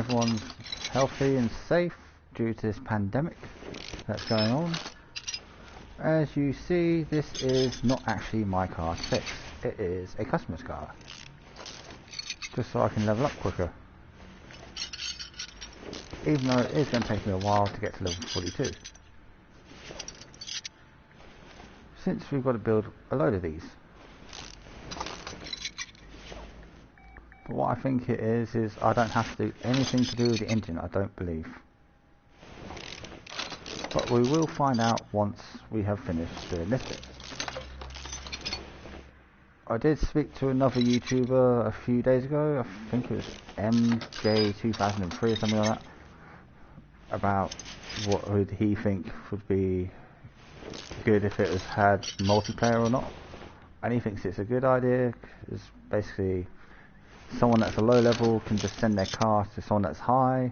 everyone's healthy and safe due to this pandemic that's going on. As you see, this is not actually my car to fix. It is a customer's car. Just so I can level up quicker. Even though it is going to take me a while to get to level 42. Since we've got to build a load of these. But what I think it is I don't have to do anything to do with the engine, I don't believe. But we will find out once we have finished doing this bit. I did speak to another YouTuber a few days ago, I think it was MJ2003 or something like that, about what would he think would be good if it had multiplayer or not. And he thinks it's a good idea, because basically someone that's a low level can just send their car to someone that's high,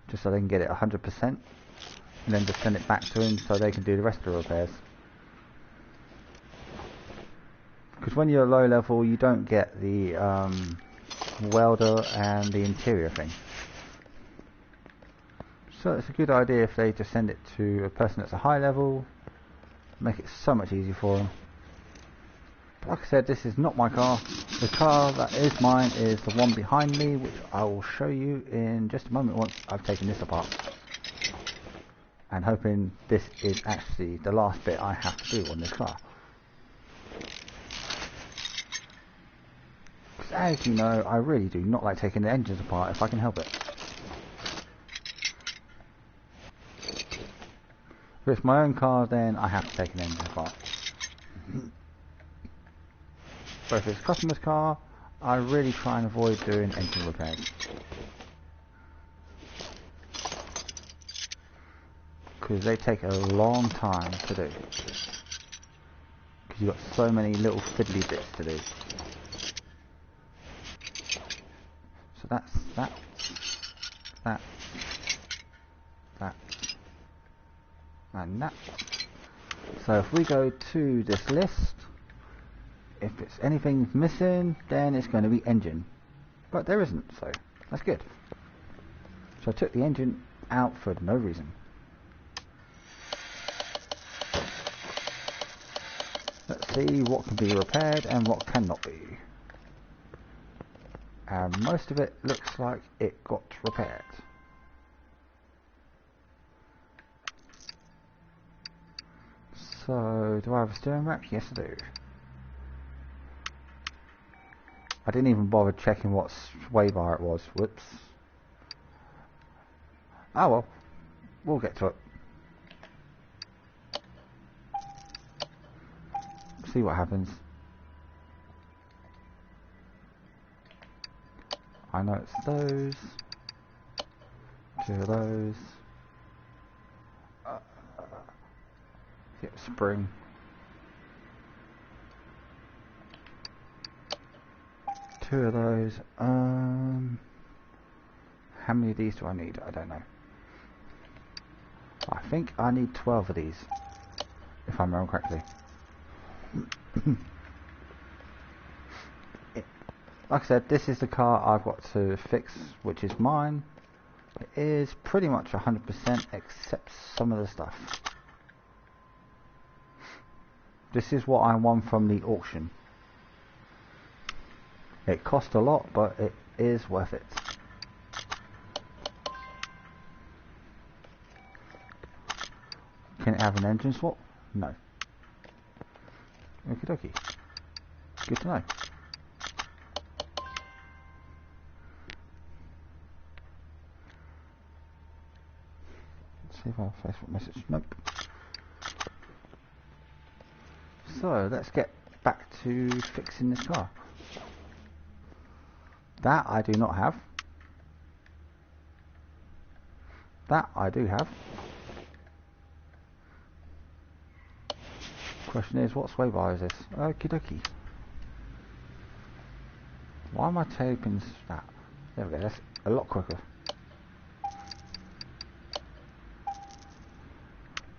just so they can get it 100%, and then just send it back to him so they can do the rest of the repairs. Because when you're low level, you don't get the welder and the interior thing. So it's a good idea if they just send it to a person that's a high level, make it so much easier for them. But like I said, this is not my car. The car that is mine is the one behind me, which I will show you in just a moment once I've taken this apart. And hoping this is actually the last bit I have to do on this car. As you know, I really do not like taking the engines apart if I can help it. If it's my own car, then I have to take an engine apart. But if it's a customer's car, I really try and avoid doing engine repairs. Because they take a long time to do. Because you've got so many little fiddly bits to do. So that's that, and that. So if we go to this list, if it's anything missing, then it's going to be engine. But there isn't, so that's good. So I took the engine out for no reason. Let's see what can be repaired and what cannot be. And most of it looks like it got repaired. So, do I have a steering rack? Yes I do. I didn't even bother checking what sway bar it was. Whoops. Oh well, we'll get to it. See what happens. I know it's those. Two of those. Get spring. Two of those. How many of these do I need? I don't know. I think I need 12 of these, if I remember correctly. Like I said, this is the car I've got to fix, which is mine. It is pretty much 100% except some of the stuff. This is what I won from the auction. It cost a lot, but it is worth it. Can it have an engine swap? No. Okie dokie. Good to know. Let's see if I have a Facebook message. Nope. So let's get back to fixing this car. That I do not have. That I do have. Question is, what sway bar is this? Okie dokie. Why am I taping that? There we go, that's a lot quicker.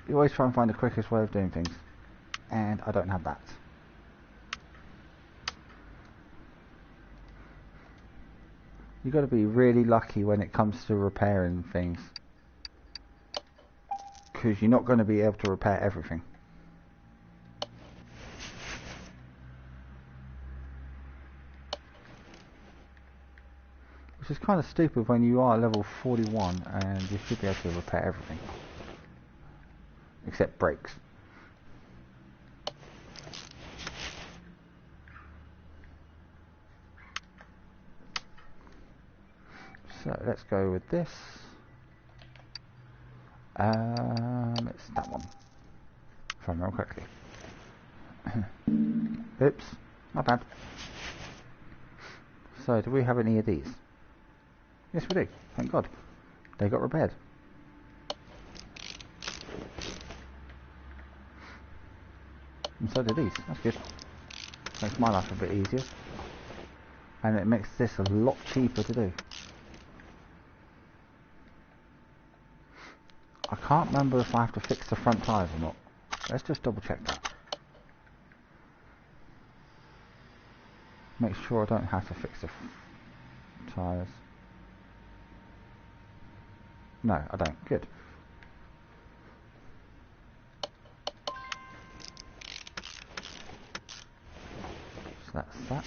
You always try and find the quickest way of doing things, and I don't have that. You've got to be really lucky when it comes to repairing things, because you're not going to be able to repair everything. Which is kind of stupid when you are level 41 and you should be able to repair everything. Except brakes. So let's go with this. It's that one, if I remember correctly. Oops, not bad. So do we have any of these? Yes we do, thank God. They got repaired. And so do these, that's good. Makes my life a bit easier. And it makes this a lot cheaper to do. I can't remember if I have to fix the front tyres or not. Let's just double check that. Make sure I don't have to fix the tyres. No, I don't. Good. So that's that.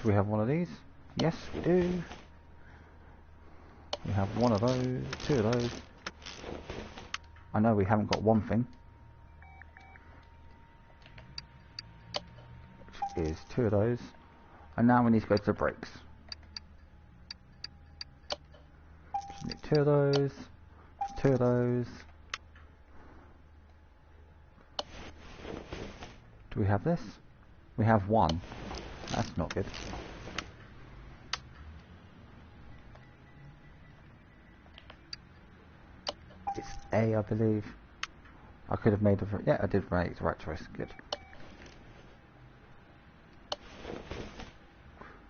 Do we have one of these? Yes, we do. We have one of those, two of those. I know we haven't got one thing, which is two of those. And now we need to go to the brakes. Just need two of those, two of those. Do we have this? We have one. That's not good. It's A, I believe. I could have made a... yeah, I did make the right choice. Good.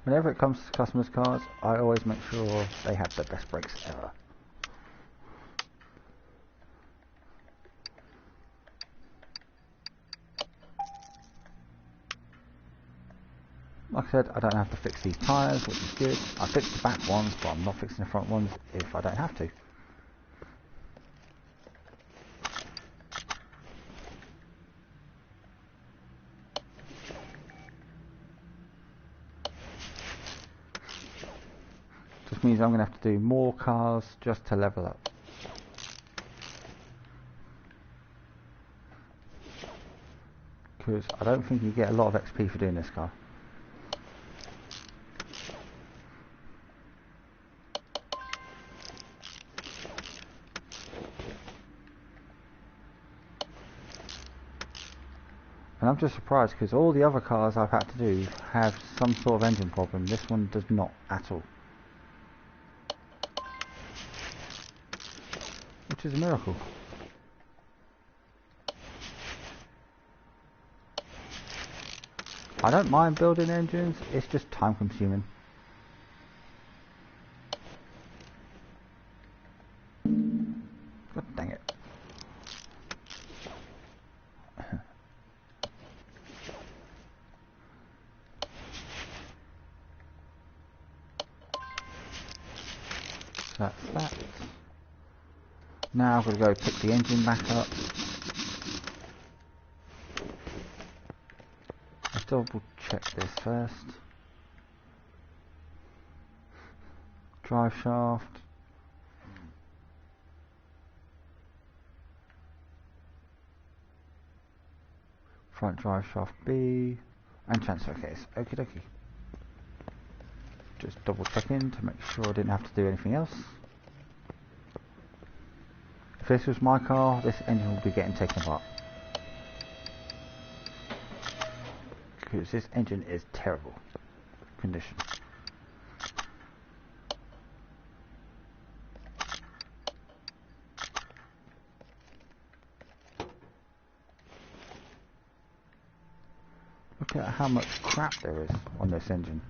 Whenever it comes to customers' cars, I always make sure they have the best brakes ever. Like I said, I don't have to fix these tyres, which is good. I fixed the back ones, but I'm not fixing the front ones if I don't have to. Just means I'm going to have to do more cars just to level up. Because I don't think you get a lot of XP for doing this car. And I'm just surprised because all the other cars I've had to do have some sort of engine problem. This one does not at all. Which is a miracle. I don't mind building engines, it's just time consuming. God dang it. That's that. Now I've got to go pick the engine back up. Let's double check this first. Drive shaft. Front drive shaft B. And transfer case. Okie dokie. Just double checking to make sure I didn't have to do anything else. If this was my car, this engine would be getting taken apart. Because this engine is terrible condition. Look at how much crap there is on this engine.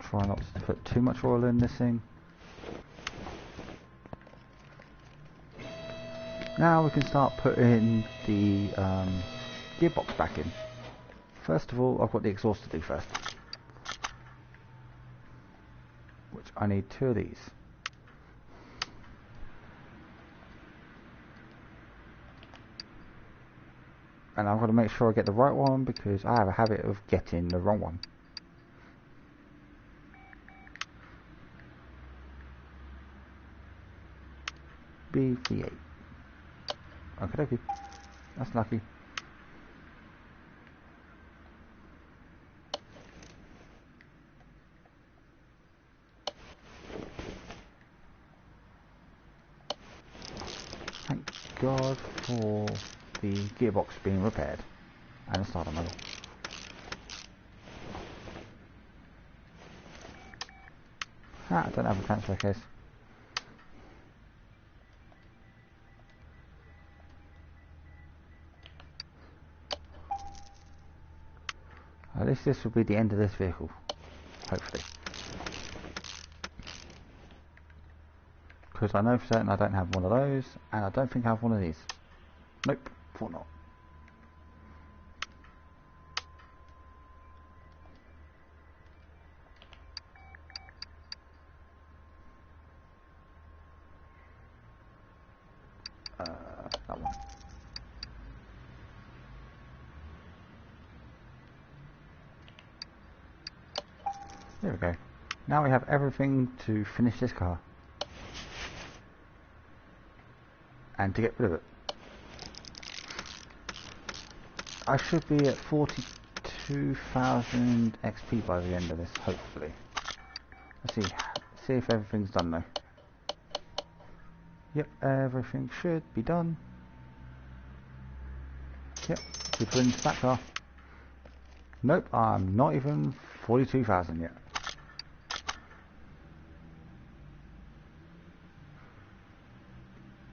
Try not to put too much oil in this thing. Now we can start putting the gearbox back in. First of all, I've got the exhaust to do first, which I need 2 of these. And I've got to make sure I get the right one because I have a habit of getting the wrong one. BV8. Okay, that's lucky. Thank God for the gearbox being repaired and the starter model. I don't have a transfer case. At least this will be the end of this vehicle, hopefully. Because I know for certain I don't have one of those, and I don't think I have one of these. Nope, thought not. That one. There we go. Now we have everything to finish this car. And to get rid of it. I should be at 42,000 XP by the end of this, hopefully. Let's see if everything's done though. Yep, everything should be done. Yep, we put into that car. Nope, I'm not even 42,000 yet.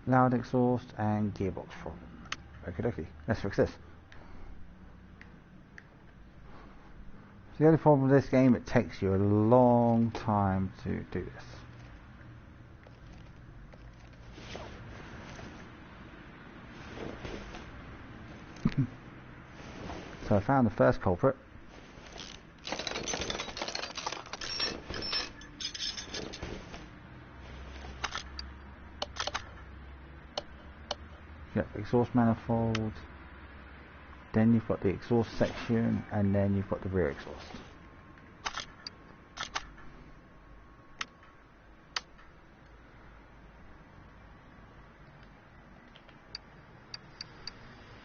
Loud exhaust and gearbox problem. Okie dokie, let's fix this. So the only problem with this game, it takes you a long time to do this. So I found the first culprit. Yep, exhaust manifold. Then you've got the exhaust section, and then you've got the rear exhaust.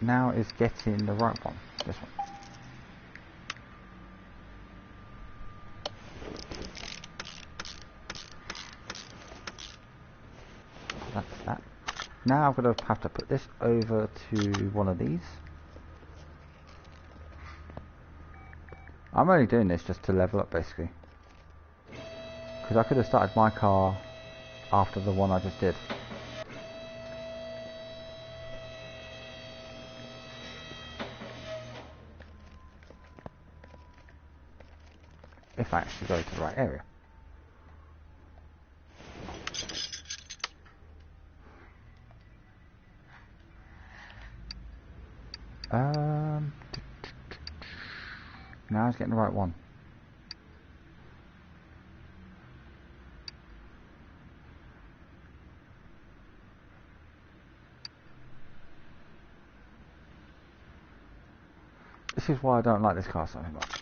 Now is getting the right one. This one. That's that. Now I'm going to have to put this over to one of these. I'm only doing this just to level up basically. Because I could have started my car after the one I just did. If I actually go to the right area. Now it's getting the right one. This is why I don't like this car so much.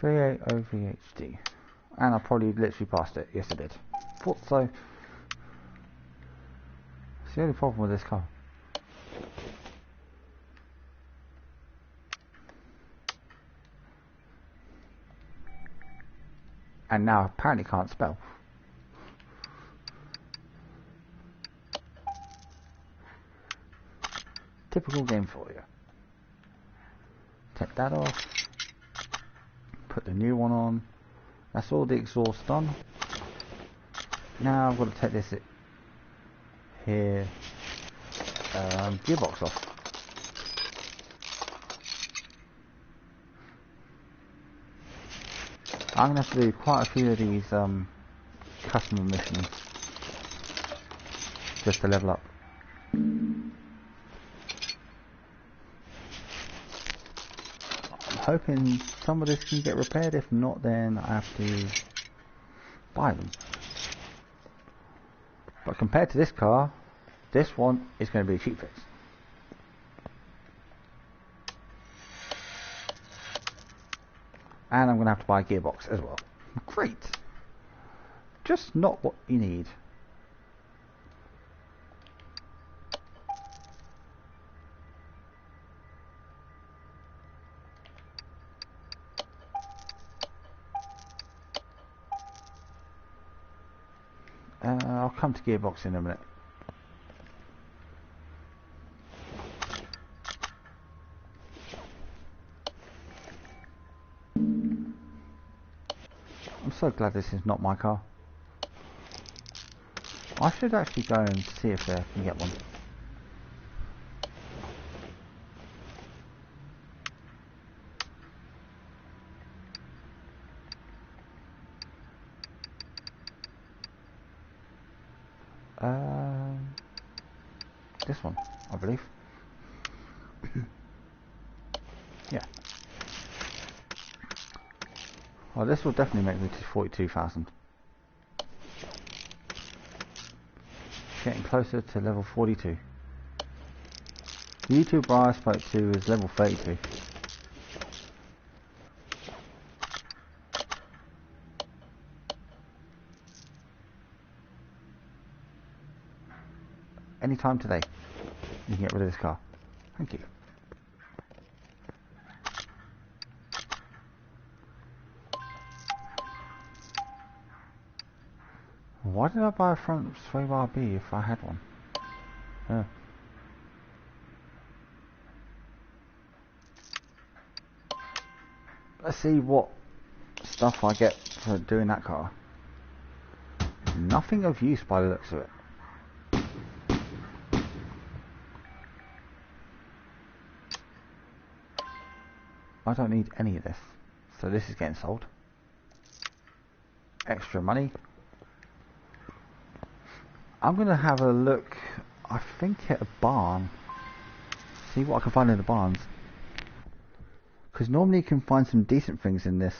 V8 OVHD. And I probably literally passed it. Yes I did. Thought so. It's the only problem with this car. And now apparently can't spell. Typical game for you. Take that off. Put the new one on. That's all the exhaust done. Now I've got to take this here gearbox off. I'm going to have to do quite a few of these customer missions just to level up. I'm hoping some of this can get repaired. If not, then I have to buy them. But compared to this car, this one is going to be a cheap fix. And I'm going to have to buy a gearbox as well. Great. Just not what you need. I'll come to gearbox in a minute. I'm so glad this is not my car. I should actually go and see if I can get one. This one, I believe. Yeah. Well, this will definitely make me to 42,000. Getting closer to level 42. The YouTuber I spoke to is level 32. Anytime today, you can get rid of this car. Thank you. Why did I buy a front sway bar B if I had one? Yeah. Let's see what stuff I get for doing that car. Nothing of use by the looks of it. I don't need any of this, so this is getting sold. Extra money. I'm going to have a look, I think, at a barn. See what I can find in the barns. Because normally you can find some decent things in this.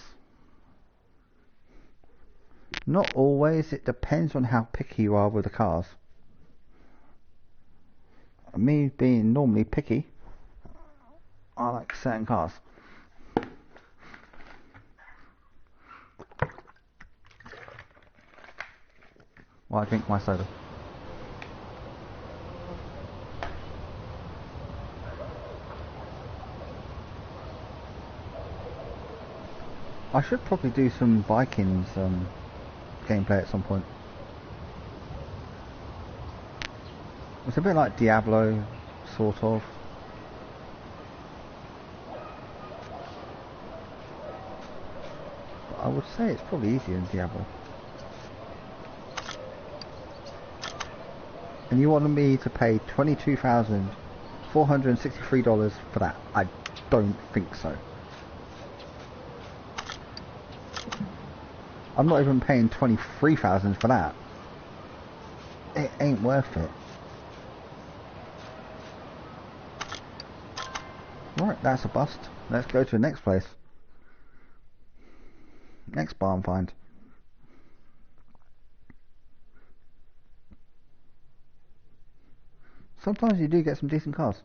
Not always, it depends on how picky you are with the cars. Me being normally picky, I like certain cars. While I drink my soda. I should probably do some Vikings gameplay at some point. It's a bit like Diablo, sort of. But I would say it's probably easier than Diablo. And you wanted me to pay $22,463 for that? I don't think so. I'm not even paying $23,000 for that. It ain't worth it. Right, that's a bust. Let's go to the next place. Next barn find. Sometimes you do get some decent cars.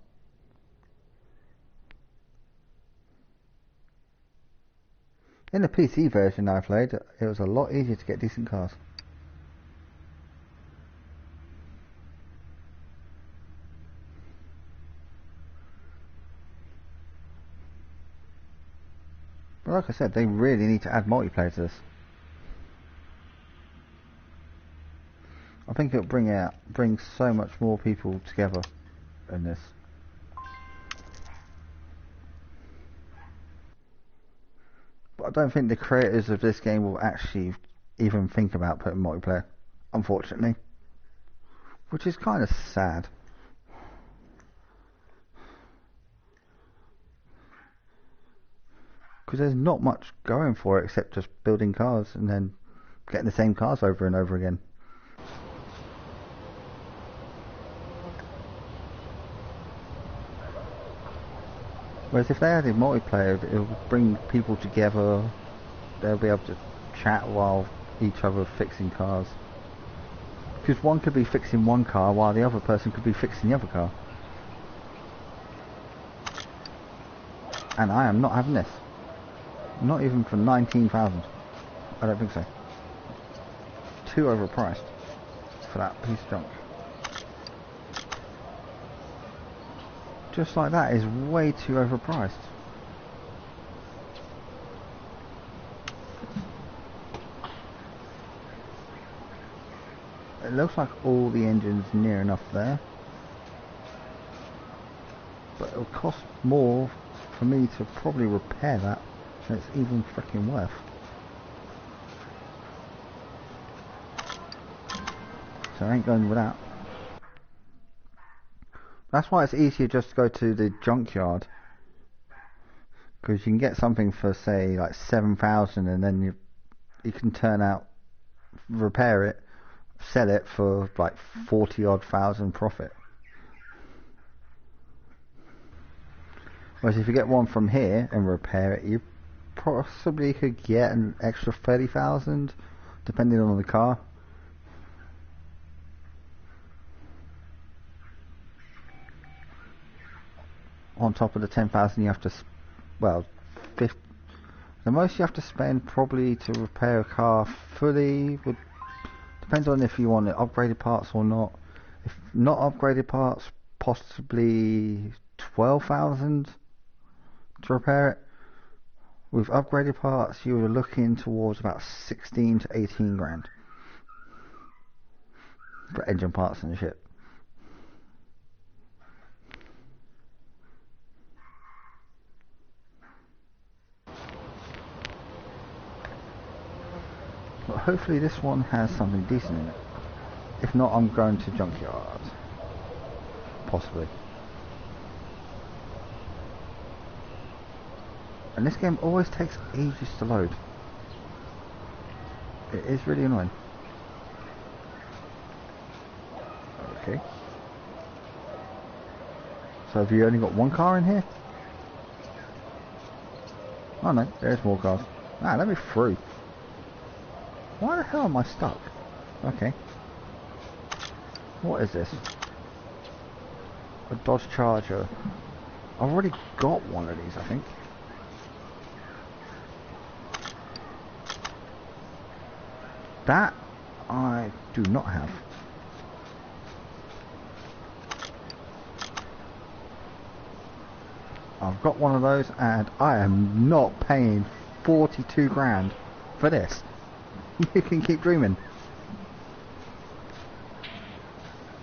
In the PC version I played, it was a lot easier to get decent cars. But like I said, they really need to add multiplayer to this. I think it'll bring so much more people together in this. But I don't think the creators of this game will actually even think about putting multiplayer, unfortunately. Which is kind of sad. Because there's not much going for it except just building cars and then getting the same cars over and over again. Whereas if they added multiplayer, it would bring people together. They'll be able to chat while each other fixing cars. Because one could be fixing one car while the other person could be fixing the other car. And I am not having this. Not even for 19,000. I don't think so. Too overpriced for that piece of junk. Just like that is way too overpriced. It looks like all the engines near enough there, but it'll cost more for me to probably repair that than it's even freaking worth. So I ain't going with that. That's why it's easier just to go to the junkyard, because you can get something for say like 7,000 and then you can turn out, repair it, sell it for like 40 odd thousand profit. Whereas if you get one from here and repair it, you possibly could get an extra 30,000 depending on the car. On top of the 10,000 you have to, well, 50, the most you have to spend probably to repair a car fully would, depends on if you want it upgraded parts or not. If not upgraded parts, possibly 12,000 to repair it. With upgraded parts you were looking towards about 16 to 18 grand for engine parts and shit. But hopefully this one has something decent in it. If not, I'm going to junkyard. Possibly. And this game always takes ages to load. It is really annoying. Okay. So have you only got one car in here? Oh no, there's more cars. Ah, let me through. Why the hell am I stuck? Okay. What is this? A Dodge Charger. I've already got one of these, I think. That I do not have. I've got one of those and I am not paying 42 grand for this. You can keep dreaming.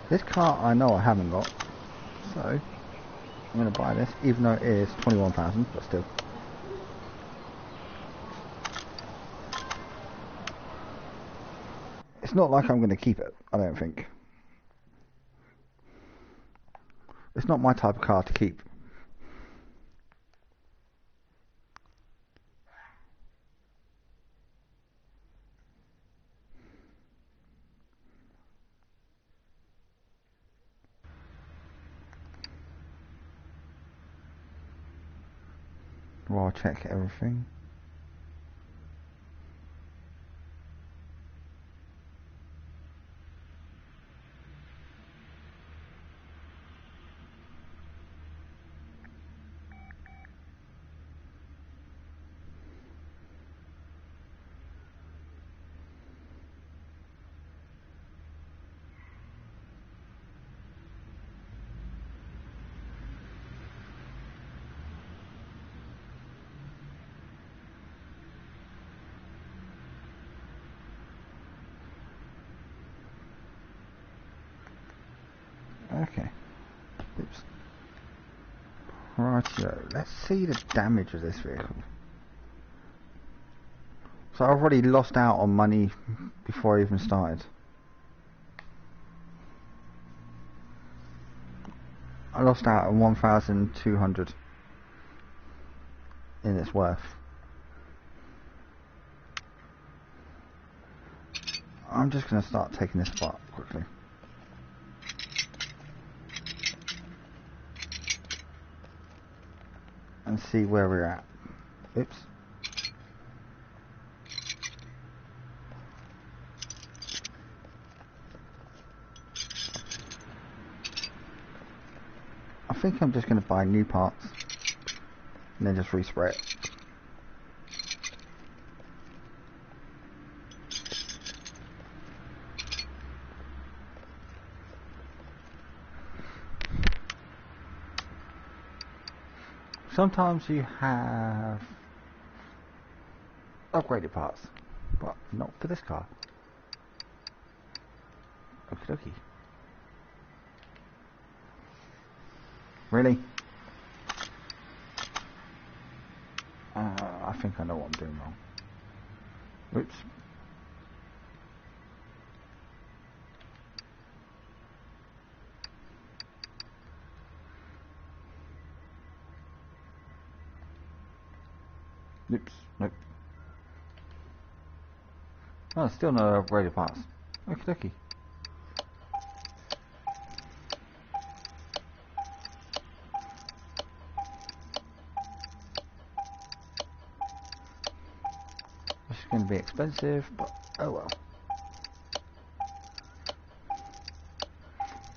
This car I know I haven't got, so I'm going to buy this, even though it is 21,000, but still. It's not like I'm going to keep it, I don't think. It's not my type of car to keep. Well, I'll check everything. Okay. Oops. Rightio. Let's see the damage of this vehicle. So I've already lost out on money before I even started. I lost out on 1,200 in its worth. I'm just going to start taking this apart quickly. and see where we're at. Oops. I think I'm just going to buy new parts and then just respray it. Sometimes you have upgraded parts, but not for this car. Okie dokie. Really? I think I know what I'm doing wrong. Oops. Oops. Nope. Oh, still no upgraded parts. Okie dokie. This is going to be expensive, but oh well.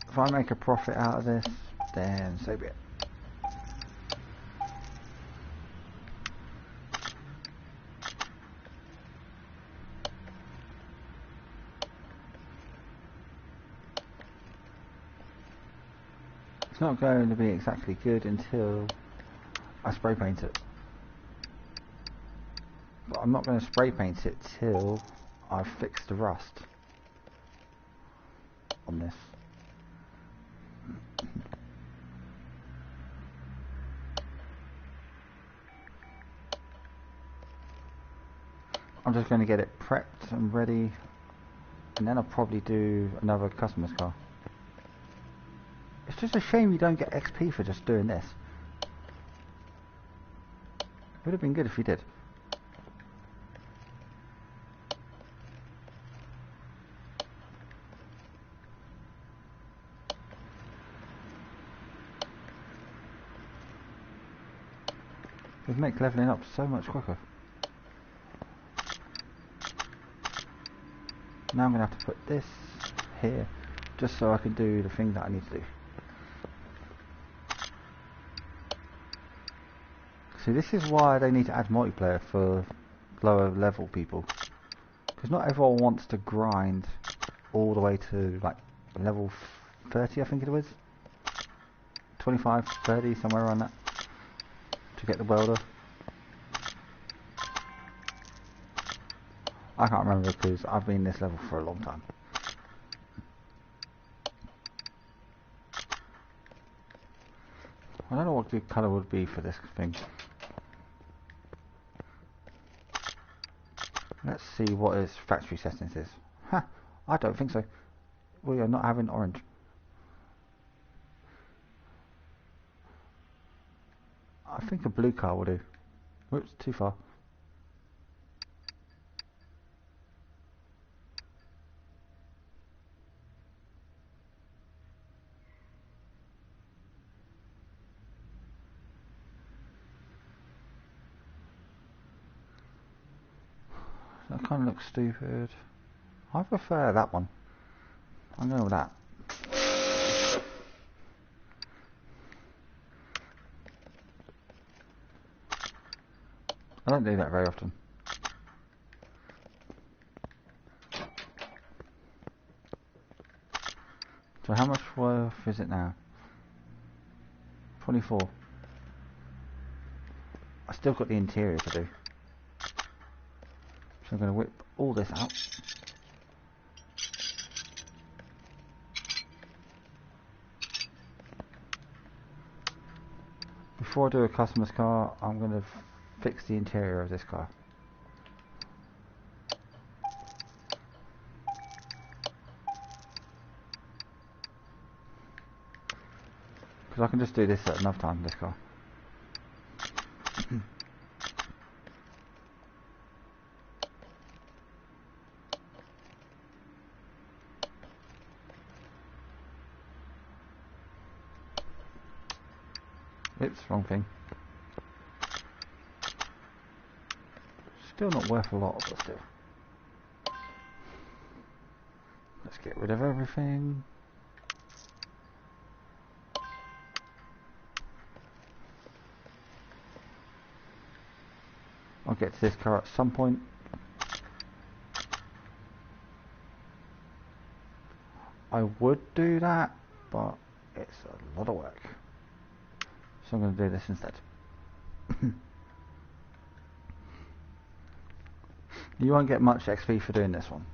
If I make a profit out of this, then so be it. It's not going to be exactly good until I spray paint it. But I'm not going to spray paint it till I've fixed the rust on this. I'm just going to get it prepped and ready, and then I'll probably do another customer's car. It's just a shame you don't get XP for just doing this. It would have been good if you did. It would make leveling up so much quicker. Now I'm going to have to put this here, just so I can do the thing that I need to do. See, this is why they need to add multiplayer for lower level people. Because not everyone wants to grind all the way to like level 30, I think it was. 25, 30, somewhere around that. To get the welder. I can't remember because I've been this level for a long time. I don't know what the colour would be for this thing. Let's see what its factory settings is. Huh, I don't think so. We are not having orange. I think a blue car will do. Whoops, too far. That kind of looks stupid. I prefer that one. I'm going with that. I don't do that very often. So how much worth is it now? 24. I still got the interior to do. So I'm going to whip all this out. Before I do a customer's car, I'm going to fix the interior of this car. Because I can just do this at enough time, this car. Oops, wrong thing. Still not worth a lot, but still. Let's get rid of everything. I'll get to this car at some point. I would do that, but it's a lot of work. So I'm going to do this instead. You won't get much XP for doing this one.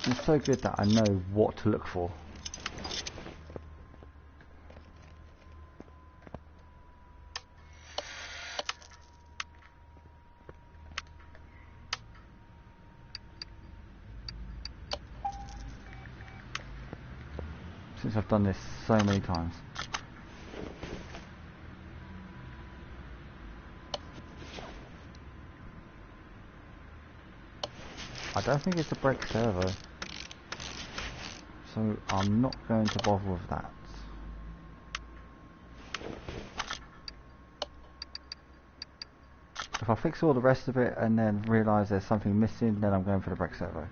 It's so good that I know what to look for. Since I've done this so many times. I don't think it's a brake servo, so I'm not going to bother with that. If I fix all the rest of it and then realise there's something missing, then I'm going for the brake servo.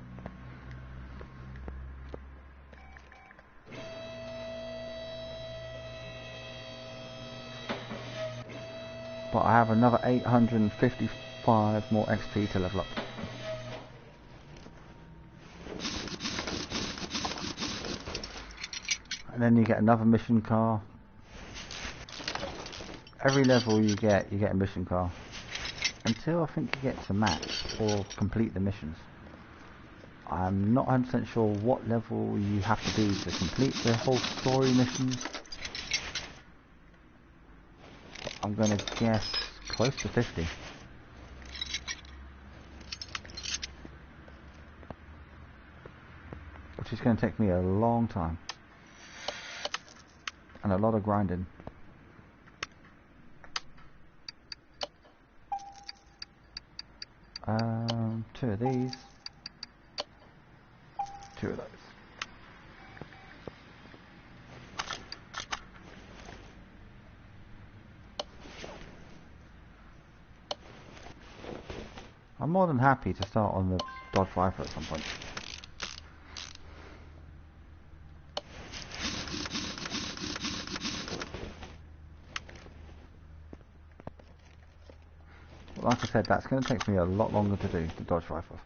But I have another 855 more XP to level up. And then you get another mission car. Every level you get a mission car. Until I think you get to max or complete the missions. I'm not 100% sure what level you have to be to complete the whole story missions. But I'm going to guess close to 50. Which is going to take me a long time. And a lot of grinding. Two of these. Two of those. I'm more than happy to start on the Dodge Viper at some point. Like I said, that's going to take me a lot longer to do, the Dodge Viper.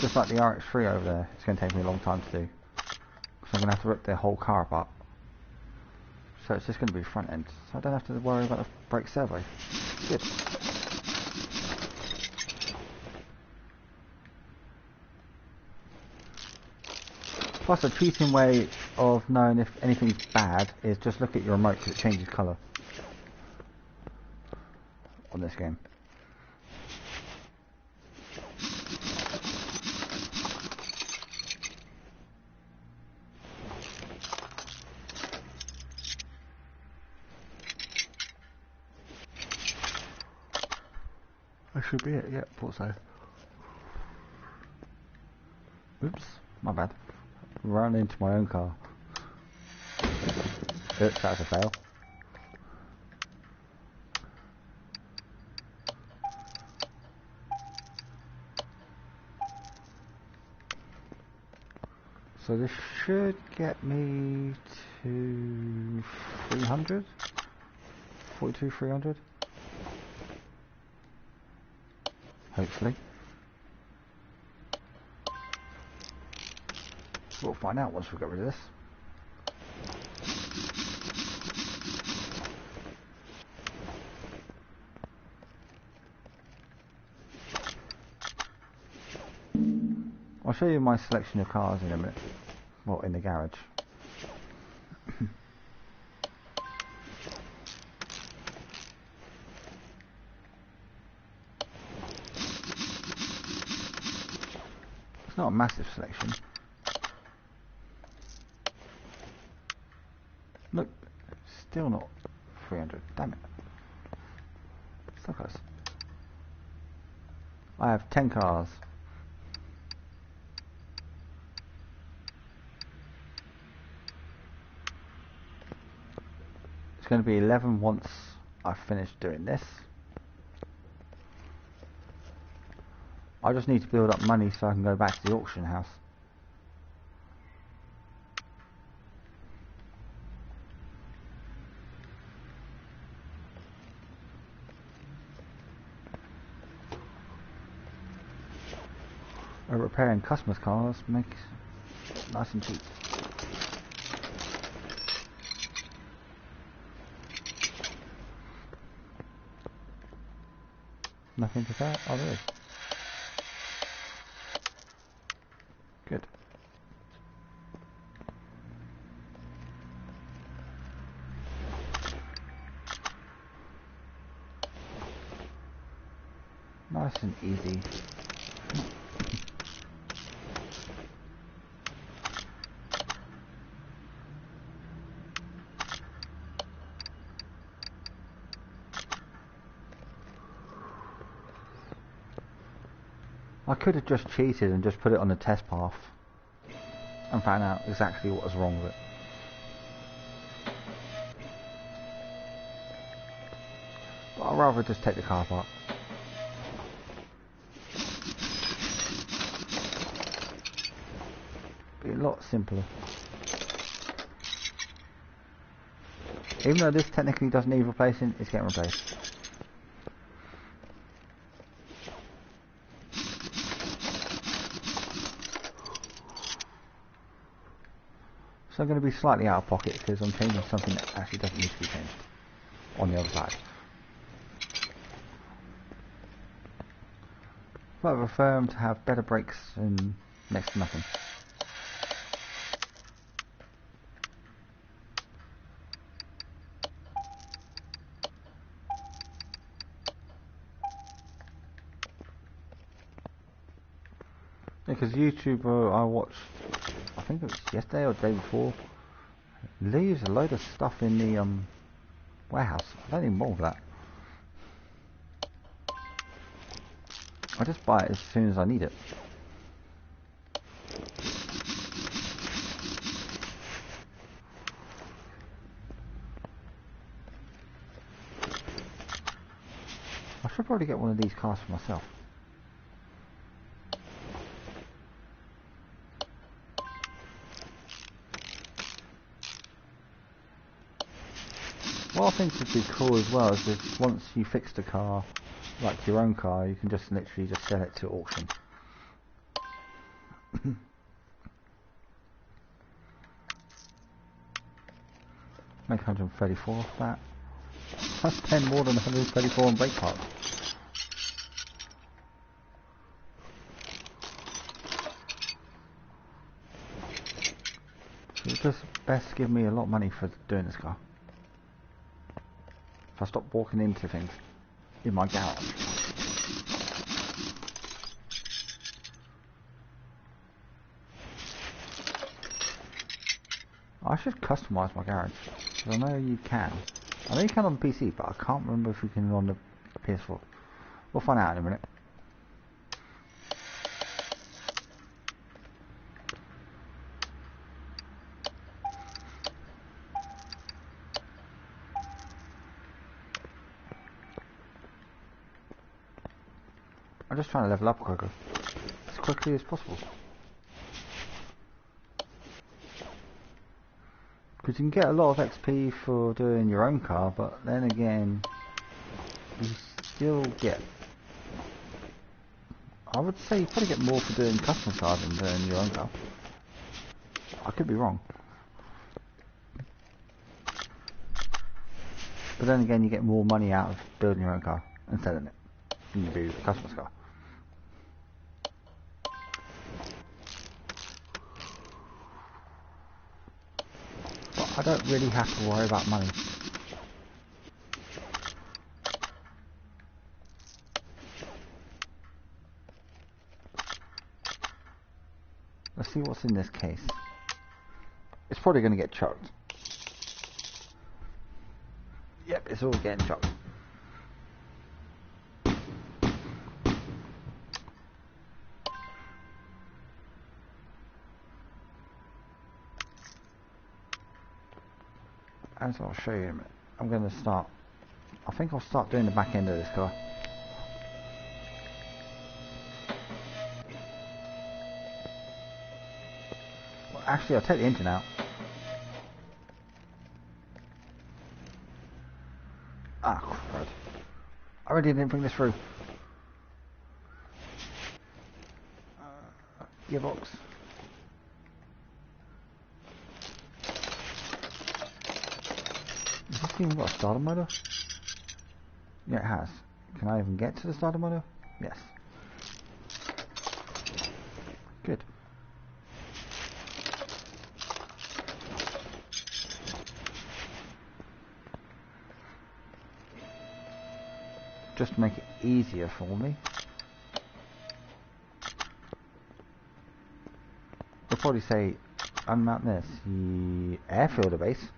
Just like the RX-3 over there, it's going to take me a long time to do. So I'm going to have to rip their whole car apart. So it's just going to be front end, so I don't have to worry about the brake servo. Good. Plus, a cheating way of knowing if anything's bad is just look at your remote because it changes colour on this game. That should be it, yeah, thought so. Oops, my bad. Ran into my own car. Oops, that's a fail. So this should get me to 300? 42, 300? Hopefully. We'll find out once we get rid of this. I'll show you my selection of cars in a minute. Well, in the garage. It's not a massive selection. Look, still not 300. Damn it. So close. I have 10 cars. It's going to be 11 once I've finished doing this. I just need to build up money so I can go back to the auction house. Repairing customers' cars makes it nice and cheap. Nothing to say? Oh, there is. Good. Nice and easy. I could have just cheated and just put it on the test path and found out exactly what was wrong with it. But I'd rather just take the car apart. Be a lot simpler. Even though this technically doesn't need replacing, it's getting replaced. So I'm going to be slightly out of pocket because I'm changing something that actually doesn't need to be changed on the other side. But I prefer them to have better brakes and next to nothing. Because YouTuber I watched, I think it was yesterday or the day before, leaves a load of stuff in the warehouse. I don't even bother with that. I just buy it as soon as I need it. I should probably get one of these cars for myself. What I think would be cool as well is that once you fix the car, like your own car, you can just literally just sell it to auction. Make 134 off that. That's 10 more than 134 on brake parts. It would just best give me a lot of money for doing this car. If I stop walking into things in my garage. I should customise my garage. I know you can. I know you can on PC, but I can't remember if you can on the PS4. We'll find out in a minute. I'm just trying to level up quicker, as quickly as possible. Because you can get a lot of XP for doing your own car, but then again, you still get... I would say you probably get more for doing custom cars than doing your own car. I could be wrong. But then again, you get more money out of building your own car and selling it than you do a customer's car. But I don't really have to worry about money. Let's see what's in this case. It's probably going to get chucked. Yep, It's all getting chopped. As I'll show you in a minute, I'm going to start. I think I'll start doing the back end of this car. Well, actually, I'll take the engine out. Ah, crud. I already didn't bring this through. Gearbox. Has this even got a starter motor? Yeah, it has. Can I even get to the starter motor? Yes. Good. Just to make it easier for me. They'll probably say, unmount this, the air filter base.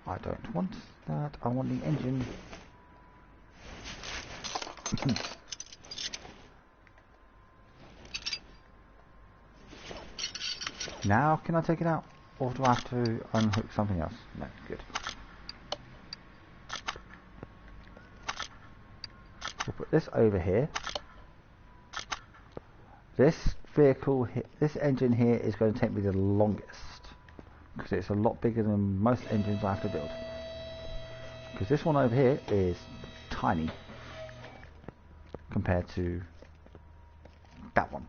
I don't want that, I want the engine. Now can I take it out? Or do I have to unhook something else? No, good. We'll put this over here. This vehicle, this engine here is going to take me the longest. Because it's a lot bigger than most engines I have to build. Because this one over here is tiny. Compared to that one.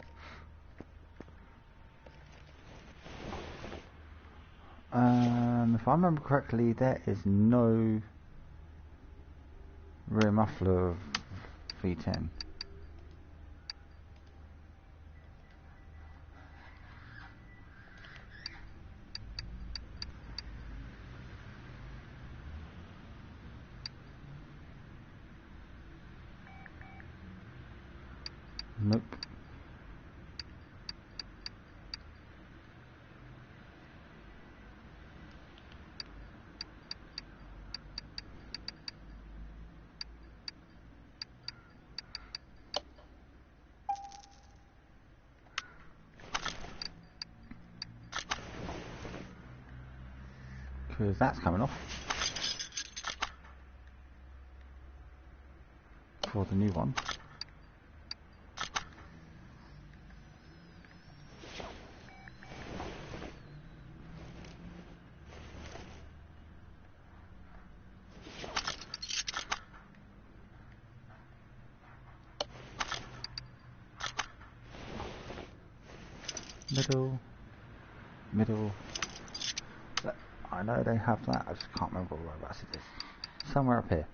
If I remember correctly, there is no rear muffler V10. Nope. Because that's coming off for the new one. Middle. I know they have that, I just can't remember whereabouts it is. Somewhere up here.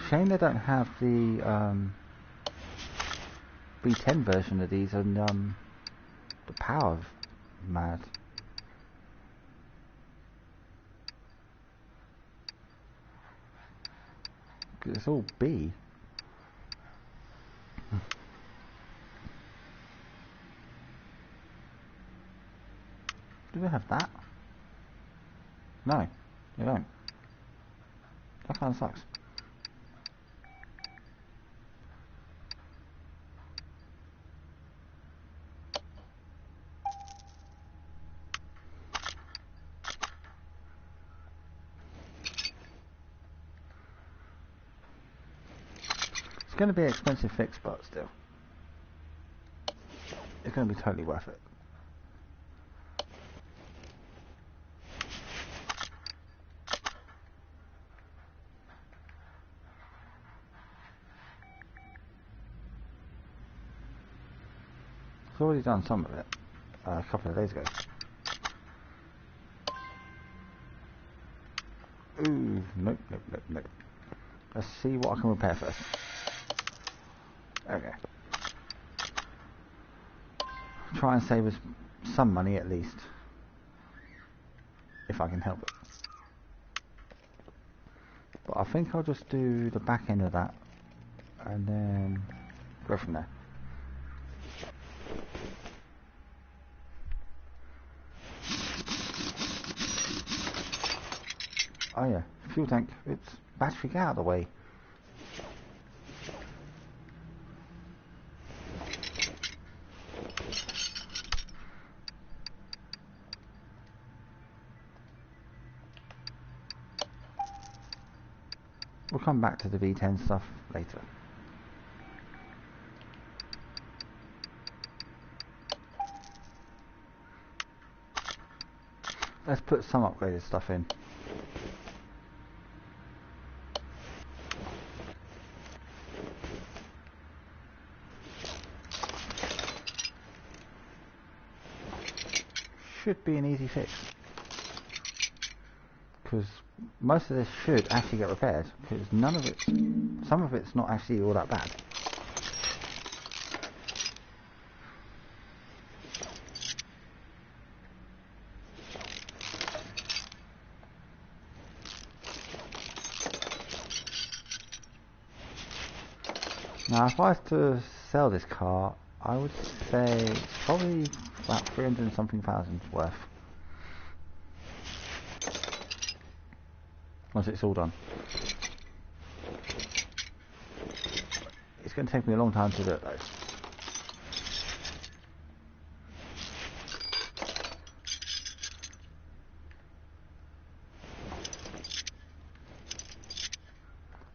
Shame they don't have the V10 version of these and the power of Mad. Cause it's all B. Do they have that? No, they don't. That kind of sucks. It's going to be an expensive fix, but still. It's going to be totally worth it. I've already done some of it a couple of days ago. Ooh, nope. Let's see what I can repair first. Okay. Try and save us some money at least. If I can help it. But I think I'll just do the back end of that and then go from there. Oh yeah, fuel tank, it's battery, get out of the way. We'll come back to the V10 stuff later. Let's put some upgraded stuff in. Should be an easy fix, because most of this should actually get repaired, because some of it's not actually all that bad. Now if I was to sell this car, I would say it's probably about 300 and something thousand worth. Once it's all done. It's going to take me a long time to do it though.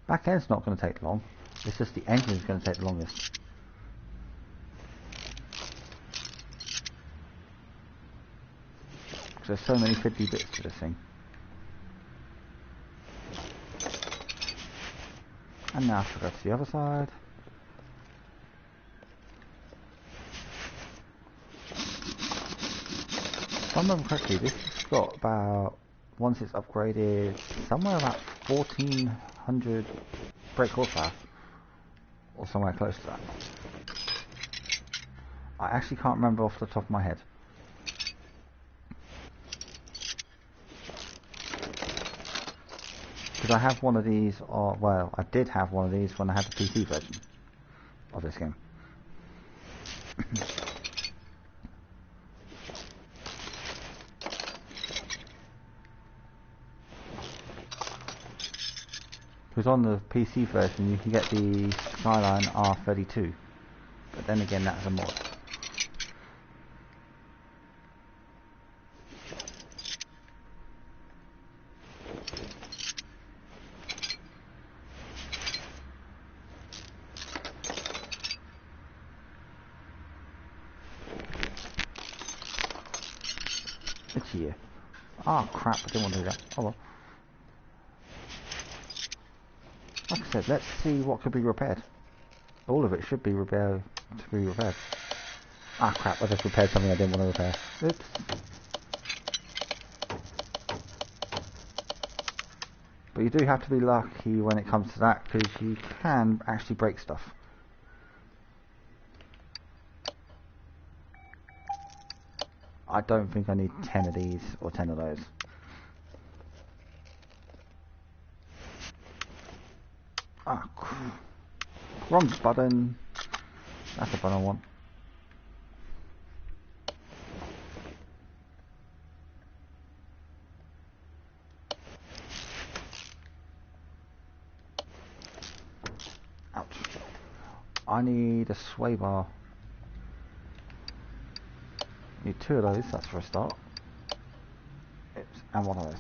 Back end's not going to take long. It's just the engine's going to take the longest. There's so many fiddly bits to this thing. And now I go to the other side. If I remember correctly, this has got about, once it's upgraded, somewhere about 1400 brake horsepower. Or somewhere close to that. I actually can't remember off the top of my head. Because I have one of these, or well, I did have one of these when I had the PC version of this game. Because on the PC version you can get the Skyline R32, but then again that's a mod. It's here. Oh crap, I didn't want to do that. Oh well. Like I said, let's see what could be repaired. All of it should be repaired to be repaired. Ah crap, I just repaired something I didn't want to repair. Oops. But you do have to be lucky when it comes to that, because you can actually break stuff. I don't think I need 10 of these or 10 of those. Ah, wrong button. That's the button I want. Ouch. I need a sway bar. Need 2 of those, that's for a start. Oops, and 1 of those.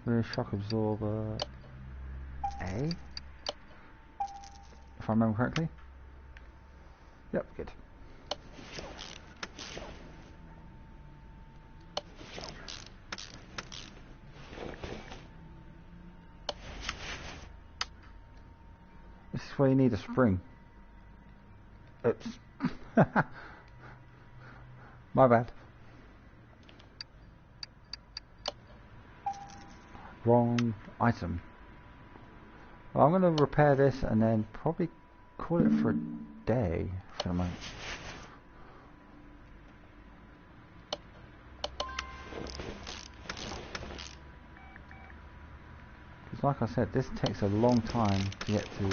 The shock absorber A, if I remember correctly. Yep, good. This is where you need a spring. Oops. My bad. Wrong item. Well, I'm going to repair this and then probably call it for a day for the moment. Because like I said, this takes a long time to get to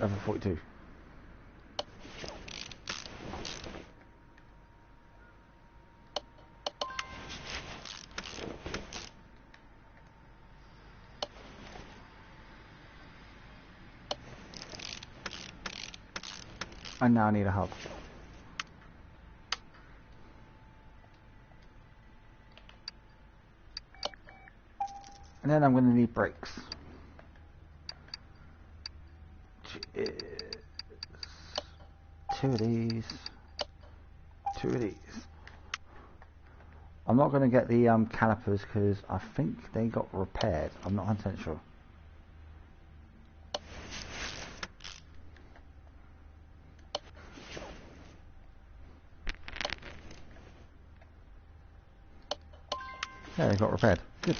level 42. And now I need a hub. And then I'm going to need brakes. Cheers. 2 of these. 2 of these. I'm not going to get the calipers because I think they got repaired. I'm not 100% sure. Yeah, they got repaired. Good.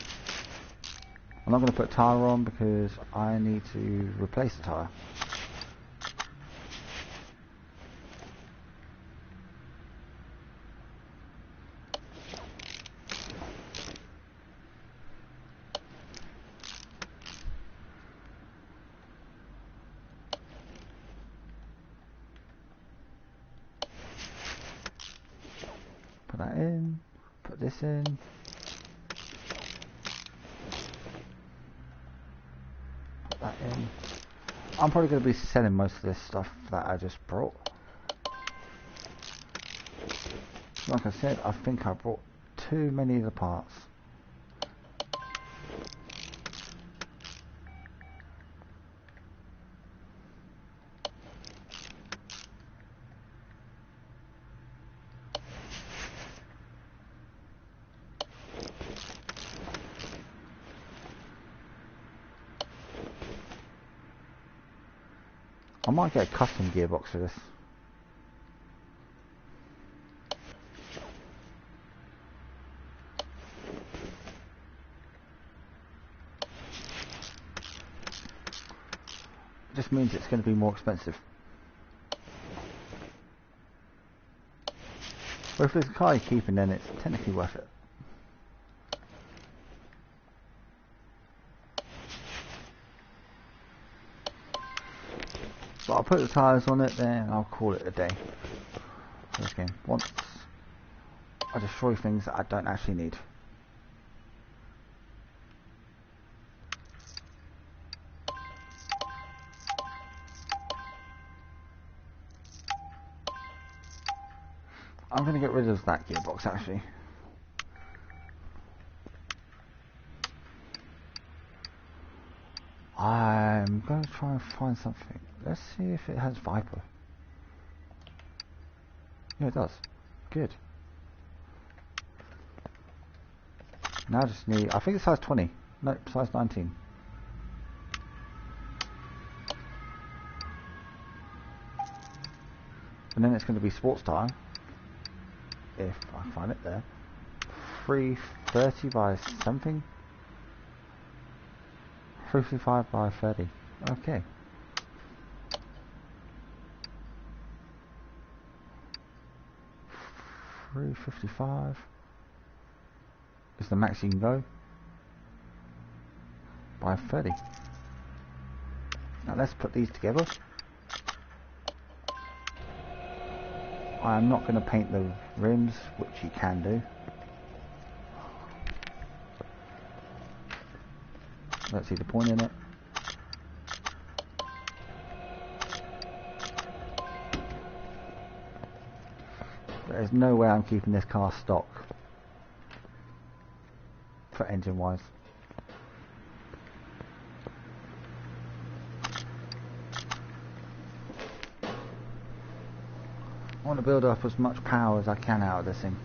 I'm not going to put a tyre on because I need to replace the tyre. Put that in. Put this in. That in. I'm probably going to be selling most of this stuff that I just brought. Like I said, I think I brought too many of the parts. I might get a custom gearbox for this. Just means it's going to be more expensive. But if it's a car you're keeping, then it's technically worth it. But I'll put the tyres on it, then I'll call it a day for this game. Once I destroy things that I don't actually need. I'm going to get rid of that gearbox actually. I'm going to try and find something. Let's see if it has Viper. Yeah, it does. Good. Now I just need, I think it's size 20. Nope, size 19. And then it's going to be sports tire. If I find it there. 330 by something. 355 by 30. Okay. $355 is the max you can go by 30. Now let's put these together. I am not going to paint the rims, which you can do. Don't see the point in it. There's no way I'm keeping this car stock for engine wise. I want to build up as much power as I can out of this thing.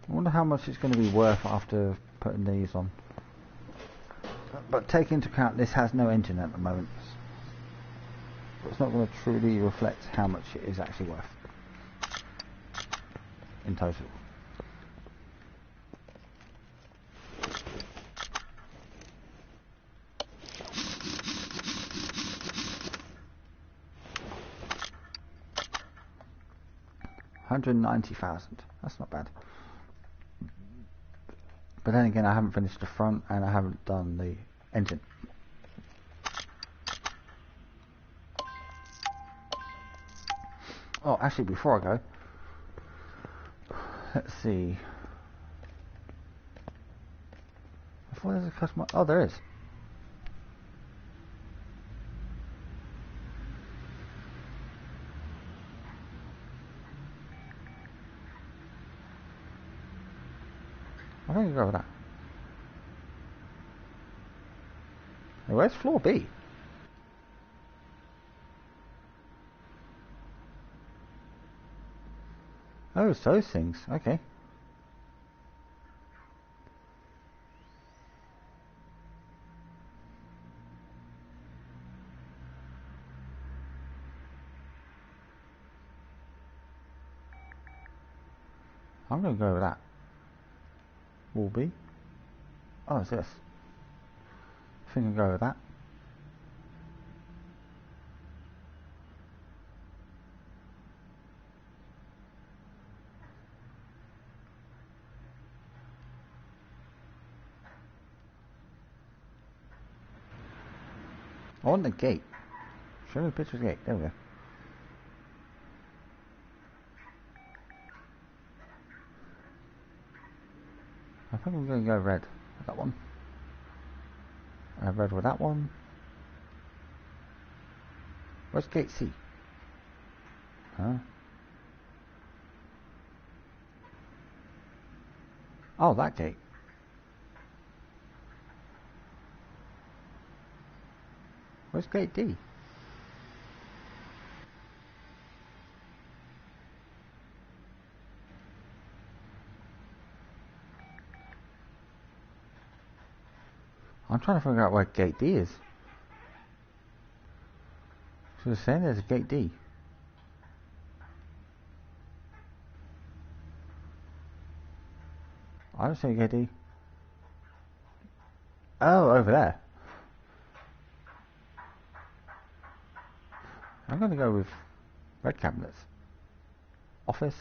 I wonder how much it's going to be worth after putting these on. But take into account this has no engine at the moment. So it's not going to truly reflect how much it is actually worth in total. $190,000. That's not bad. But then again, I haven't finished the front and I haven't done the engine. Oh, actually, before I go, let's see. I thought there's a customer. Oh, there is. I think I'll go with that. Hey, where's floor B? Oh, it's those things. Okay. I'm going to go with that. Will be. Oh, it's this. I think I'll go with that. I want the gate. Show me the picture of the gate. There we go. I think I'm going to go red with that one. Red with that one. Where's gate C? Huh? Oh, that gate. Where's gate D? I'm trying to figure out where gate D is. So they're saying there's a gate D. I don't see gate D. Oh, over there. I'm going to go with red cabinets. Office.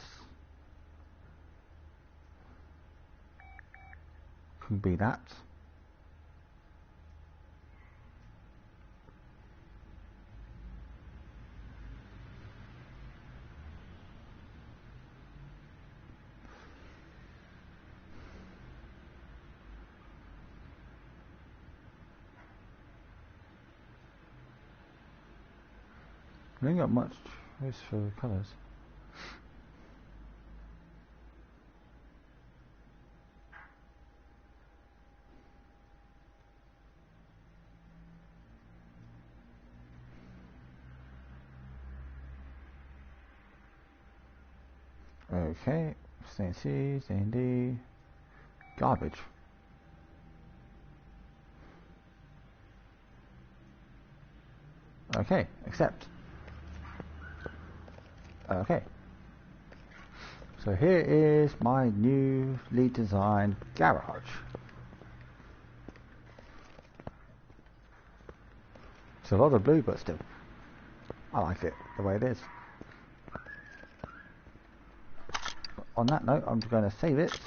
Could be that. We ain't got much choice for colours. Okay, stain C, stain D, garbage. Okay, accept. Okay. So here is my newly designed garage. It's a lot of blue, but still, I like it the way it is. On that note, I'm going to save it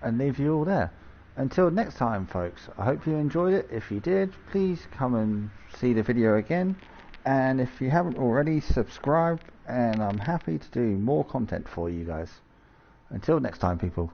and leave you all there. Until next time, folks, I hope you enjoyed it. If you did, please come and see the video again. And if you haven't already, subscribe, and I'm happy to do more content for you guys. Until next time, people.